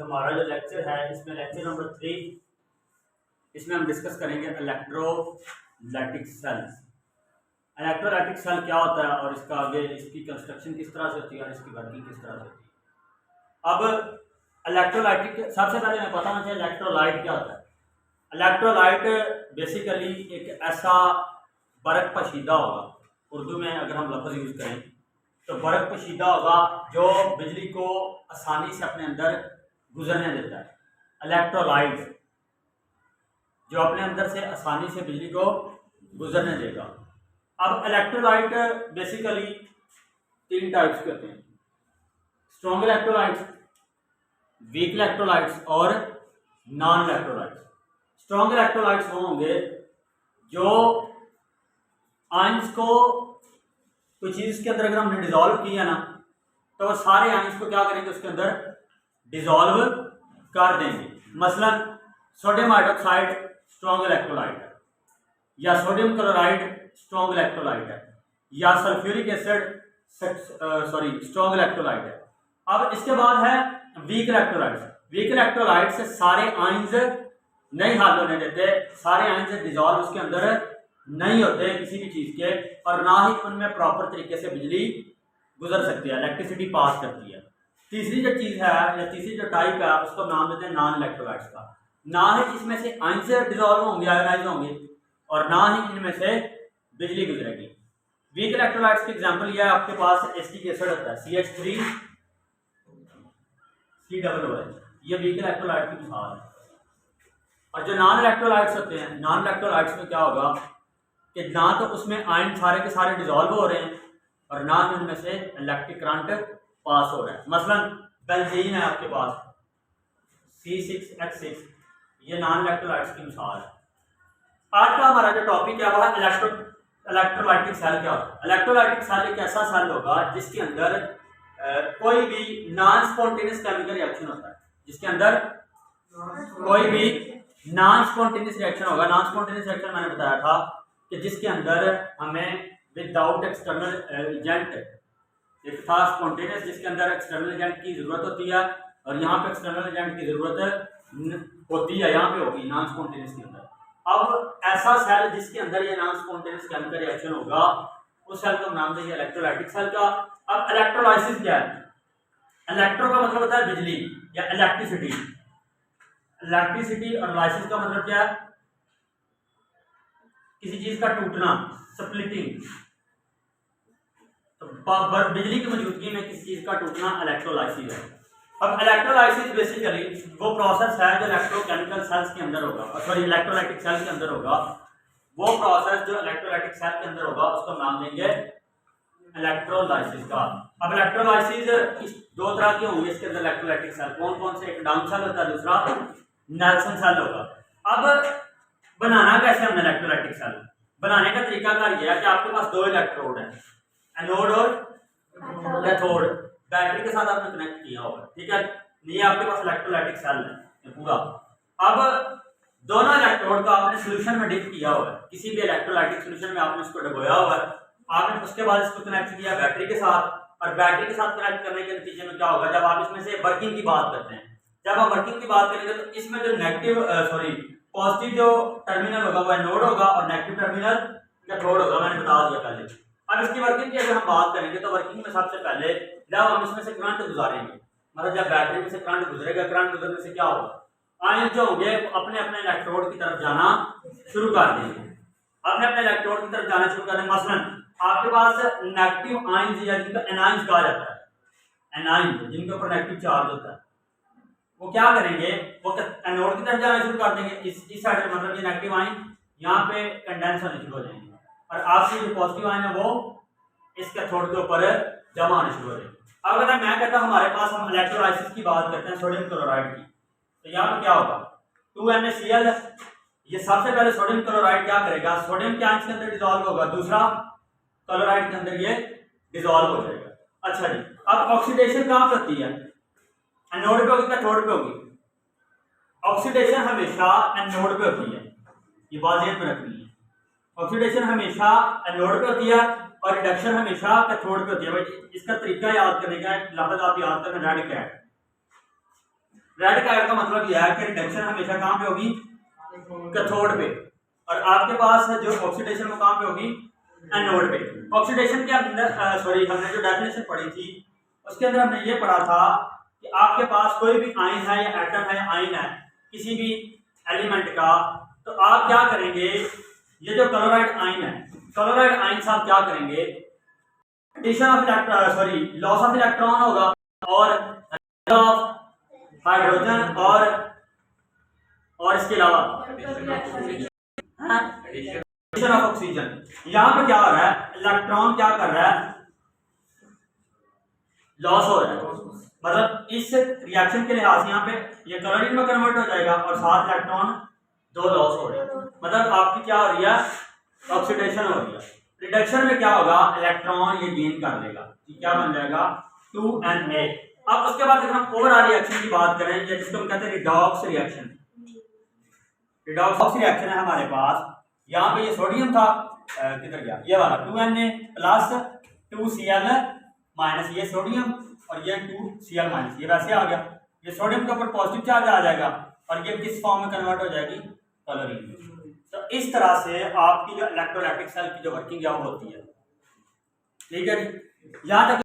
हमारा जो लेक्चर है इसमें लेक्चर नंबर 3, इसमें हम डिस्कस करेंगे इलेक्ट्रोलाइटिक सेल्स। इलेक्ट्रोलाइटिक सेल क्या होता है और इसका आगे इसकी कंस्ट्रक्शन किस तरह से होती है और इसकी वर्किंग किस तरह से होती है। अब इलेक्ट्रोलाइटिक सबसे पहले हमें पता होना चाहिए इलेक्ट्रोलाइट क्या होता है। इलेक्ट्रोलाइट बेसिकली एक ऐसा बर्क पशीदा होगा, उर्दू में अगर हम लफ्ज़ यूज़ करें तो बर्क पशीदा होगा जो बिजली को आसानी से अपने अंदर गुजरने देता है। इलेक्ट्रोलाइट जो अपने अंदर से आसानी से बिजली को गुजरने देगा। अब इलेक्ट्रोलाइट बेसिकली 3 टाइप्स के होते हैं, स्ट्रॉन्ग इलेक्ट्रोलाइट्स, वीक इलेक्ट्रोलाइट्स और नॉन इलेक्ट्रोलाइट्स। स्ट्रॉन्ग इलेक्ट्रोलाइट्स वो होंगे जो आयंस को कोई चीज़ के अंदर अगर हमने डिजोल्व किया ना तो वो सारे आयंस को क्या करेंगे, उसके अंदर डिजोल्व कर देंगे। मसलन सोडियम हाइड्रोक्साइड स्ट्रॉन्ग इलेक्ट्रोलाइट है, या सोडियम क्लोराइड स्ट्रॉन्ग इलेक्ट्रोलाइट है, या सल्फ्यूरिक एसिड स्ट्रॉन्ग इलेक्ट्रोलाइट है। अब इसके बाद है वीक इलेक्ट्रोलाइट्स। वीक इलेक्ट्रोलाइट से सारे आयंस नहीं हल होने देते, सारे आयंस डिजोल्व उसके अंदर नहीं होते किसी भी चीज़ के, और ना ही उनमें प्रॉपर तरीके से बिजली गुजर सकती है, इलेक्ट्रिसिटी पास करती है। तीसरी जो चीज़ है या तीसरी जो टाइप है उसको नाम देते हैं नॉन इलेक्ट्रोलाइट्स का। ना ही इसमें से आयंस डिजोल्व होंगे, आयोनाइज होंगे, और ना ही इनमें से बिजली गुजरेगी। वीक इलेक्ट्रोलाइट्स की एग्जांपल यह है, आपके पास एसिटिक एसिड होता है CH3 COOH, ये वीक इलेक्ट्रोलाइट की मिसाल है। और जो नॉन इलेक्ट्रोलाइट्स होते हैं, नॉन इलेक्ट्रोलाइट्स में क्या होगा कि ना तो उसमें आयन सारे के सारे डिजोल्व हो रहे हैं और ना ही उनमें से इलेक्ट्रिक करंट पास हो रहा है। मसलन बेंजीन है आपके पास C6H6, ये नॉन इलेक्ट्रोलाइट्स की मिसाल है। आज का हमारा जो टॉपिक है वह इलेक्ट्रोलाइटिक सेल क्या होता है। इलेक्ट्रोलाइटिक सेल एक ऐसा सेल होगा जिसके अंदर कोई भी नॉन स्पॉन्टेनियस केमिकल रिएक्शन होता है, जिसके अंदर कोई भी नॉन स्पॉन्टेनियस रिएक्शन होगा। नॉन स्पॉन्टेनियस रिएक्शन मैंने बताया था कि जिसके अंदर हमें विदाउट एक्सटर्नल एजेंट, एक था स्पॉन्टेनियस जिसके अंदर एक्सटर्नल एजेंट की जरूरत होती है, और यहाँ पे एक्सटर्नल एजेंट की जरूरत होती है, यहाँ पे होगी नॉन स्पॉन्टेनियस के अंदर। अब ऐसा सेल जिसके अंदर ये नॉन स्पॉन्टेनियस केमिकल रिएक्शन होगा उस सेल को नाम देंगे इलेक्ट्रोलाइटिक सेल का। अब इलेक्ट्रोलाइसिस क्या है? इलेक्ट्रो का मतलब होता है बिजली या इलेक्ट्रिसिटी। इलेक्ट्रिसिटी और लाइसिस का मतलब क्या है? किसी चीज का टूटना, स्प्लिटिंग। तो बिजली की मौजूदगी में किसी चीज का टूटना इलेक्ट्रोलाइसिस है। अब इलेक्ट्रोलाइसिस बेसिकली वो प्रोसेस है जो इलेक्ट्रोकेमिकल सेल्स के अंदर होगा, सॉरी इलेक्ट्रोलाइटिक सेल के अंदर होगा। वो प्रोसेस जो इलेक्ट्रोलाइटिक सेल के अंदर होगा उसको नाम देंगे इलेक्ट्रोलाइसिस का। अब इलेक्ट्रोलाइसिस दो तरह के होंगे इसके अंदर इलेक्ट्रोलाइटिक सेल। कौन कौन से? एक डाउन सेल होता है, दूसरा नेल्सन सेल होगा। अब बनाना कैसे हमने इलेक्ट्रोलाइटिक सेल? बनाने का तरीका यह है कि आपके पास 2 इलेक्ट्रोड हैं, एनोड और कैथोड। बैटरी के साथ आपने कनेक्ट किया होगा, ठीक है। ये आपके पास इलेक्ट्रोलाइटिक सेल है पूरा। अब दोनों इलेक्ट्रोड को आपने सोल्यूशन में डिप किया हुआ है, किसी भी इलेक्ट्रोलाइटिक सोल्यूशन में आपने इसको डुबोया हुआ है। आपने उसके बाद इसको कनेक्ट किया बैटरी के साथ, और बैटरी के साथ कनेक्ट करने के नतीजे में क्या होगा, जब आप इसमें से वर्किंग की बात करते हैं, जब आप वर्किंग की बात करेंगे तो इसमें जो पॉजिटिव जो टर्मिनल होगा वह एनोड होगा और नेगेटिव टर्मिनल कैथोड होगा, मैंने बता दिया पहले। अब इसकी वर्किंग की अगर हम बात करेंगे तो वर्किंग में सबसे पहले जब हम इसमें से करंट गुजारेंगे, मतलब जब बैटरी में से करंट गुजरेगा, करंट गुजरने से क्या होगा, आयन जो होंगे अपने अपने इलेक्ट्रोड की तरफ जाना शुरू कर देंगे, अपने अपने इलेक्ट्रोड की तरफ जाना शुरू कर देंगे। मसलन आपके पास नेगेटिव आयंस या जिनको एनायंस कहा जाता है, एनायंस जिनके ऊपर नेगेटिव चार्ज होता है, वो क्या करेंगे, वो एनोड की तरफ जाना शुरू कर देंगे। इस साइड से मतलब ये नेगेटिव आयन यहाँ पे कंडेंस होने शुरू हो जाएंगे, और आपकी जो पॉजिटिव आयन है वो इस कैथोड के ऊपर जमा होने शुरू हो जाएंगे। अब अगर मैं कहता हूँ हमारे पास हम इलेक्ट्रोलाइसिस की बात करते हैं सोडियम क्लोराइड की, तो यहाँ पे क्या होगा, 2NaCl। ये सबसे पहले सोडियम क्लोराइड क्या करेगा, सोडियम के आयंस के अंदर डिसॉल्व होगा, दूसरा क्लोराइड के अंदर ये डिसॉल्व हो जाएगा। अच्छा जी, अब ऑक्सीडेशन कहाँ पे होती है? एनोड पे होगी, कैथोड पे होगी? ऑक्सीडेशन हमेशा एनोड पे होती है, ये बात ध्यान में रखनी है। ऑक्सीडेशन हमेशा एनोड पे होती है और रिडक्शन हमेशा कैथोड पे होती है। भाई इसका तरीका याद करने का, लफ्ज आप याद करना, रेड कैट। रेड कार्ड का मतलब यह है कि रिडक्शन हमेशा कहाँ पे होगी, कैथोड पे, और आपके पास जो ऑक्सीडेशन वो कहाँ पे होगी, एनोड पे। ऑक्सीडेशन के अंदर हमने जो डेफिनेशन पढ़ी थी उसके अंदर हमने ये पढ़ा था कि आपके पास कोई भी आयन है या एटम है, आयन है किसी भी एलिमेंट का, तो आप क्या करेंगे, ये जो क्लोराइड आयन है, क्लोराइड आयन से आप क्या करेंगे, addition of loss of electron होगा और ऑफ हाइड्रोजन और इसके अलावा एडिशन ऑफ ऑक्सीजन। यहाँ पे क्या हो रहा है, इलेक्ट्रॉन क्या कर रहा है, लॉस हो रहा है। मतलब इस रिएक्शन के लिहाज से यहाँ पे ये क्लोरीन में कन्वर्ट हो जाएगा और 7 इलेक्ट्रॉन 2 लॉस हो रहे हैं। मतलब आपकी क्या हो रही है, ऑक्सीडेशन हो रही है। रिडक्शन में क्या होगा, इलेक्ट्रॉन ये गेन कर लेगा, क्या बन जाएगा 2Na। अब उसके बाद अगर हम ओवरऑल रिएक्शन की बात करें, जिसको हम कहते हैं रिडॉक्स रिएक्शन। रिडॉक्स रिएक्शन है हमारे पास, यहाँ पे ये सोडियम था, किधर गया ये वाला 2Na प्लस 2Cl माइनस, ये सोडियम और ये 2Cl माइनस, ये वैसे आ गया। ये सोडियम के ऊपर पॉजिटिव चार्ज आ जाएगा और ये किस फॉर्म में कन्वर्ट हो जाएगी, क्लोरीन में। तो इस तरह से आपकी जो इलेक्ट्रोलाइटिक सेल की जो वर्किंग है वो होती है। ठीक है जी, यहाँ तक